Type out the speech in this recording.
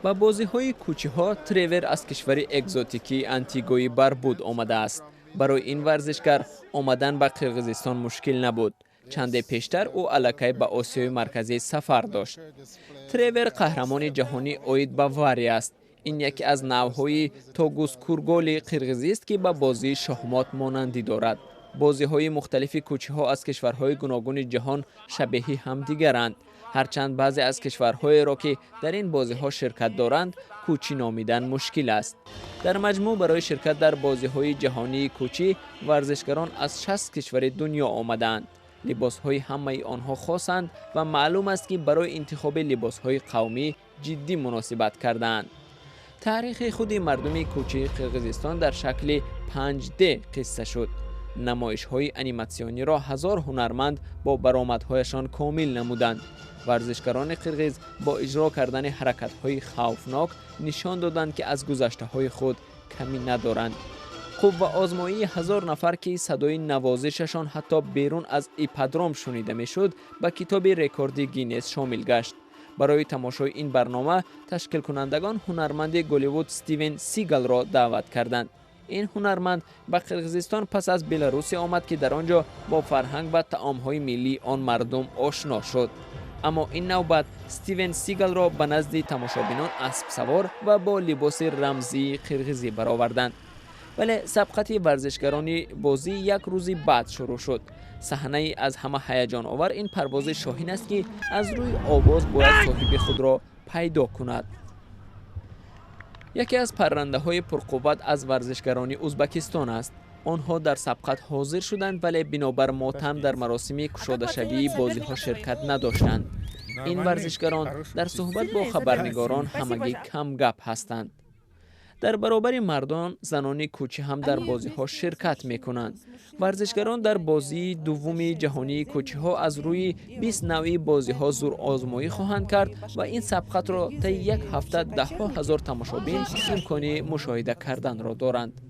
با بازی‌های کۆچی‌ها تریور از کشور اگزوتیکی آنتیگوی باربود آمده است. برای این ورزشگر آمدن به قرقیزستان مشکل نبود. چند پیشتر او علاقه به آسیای مرکزی سفر داشت. تریور قهرمان جهانی اوید به واری است. این یکی از نوع‌های توگوسکورگولی قرقیزی است که به بازی شахмат مانندی دارد. بازی‌های مختلف کۆچی‌ها از کشورهای گوناگون جهان شبیه همدیگرند. هرچند بعضی از کشورهای را که در این بازی‌ها شرکت دارند کۆچی نامیدن مشکل است. در مجموع برای شرکت در بازی‌های جهانی کۆچی ورزشکاران از 60 کشور دنیا آمدند. لباس‌های همه آنها خاصند و معلوم است که برای انتخاب لباس‌های قومی جدی مناسبت کردند. تاریخ خود مردم کۆچی قرقیزستان در شکل 5D قصه شد. نمایش‌های انیماسیونی را هزار هنرمند با برآمدهایشان کامل نمودند. ورزشکاران قرقیز با اجرا کردن حرکت‌های خوفناک نشان دادند که از گذشته‌های خود کمی ندارند. خوب و آزمایی هزار نفر که صدای نوازششان حتی بیرون از ایپادروم شنیده میشد به کتاب رکورد گینس شامل گشت. برای تماشای این برنامه تشکیل کنندگان هنرمند گالیوود استیون سیگال را دعوت کردند. این هنرمند به قرقیزستان پس از بلاروس آمد که در آنجا با فرهنگ و طعام‌های ملی آن مردم آشنا شد. اما این نوبت استیون سیگال را به نزد تماشابینان اسب سوار و با لباس رمزی قرقیزی برآوردند. ولی سبقت ورزشگران بازی یک روزی بعد شروع شد. صحنه از همه هیجان آور این پرواز شاهین است که از روی آواز باید صاحب خود را پیدا کند. یکی از پرنده های پرقوت از ورزشگران ازبکستان است. آنها در سبقت حاضر شدند ولی بنابر ماتم در مراسم گشاده شوی بازی‌ها شرکت نداشتند. این ورزشگران در صحبت با خبرنگاران همگی کم گپ هستند. در برابر مردان زنان کۆچی هم در بازی‌ها شرکت می‌کنند. ورزشگران در بازی دوم جهانی کۆچی‌ها از روی 20 نوع بازی‌ها زور آزمایی خواهند کرد و این سبقت را طی یک هفته ده‌ها هزار تماشابین امکان مشاهده کردن را دارند.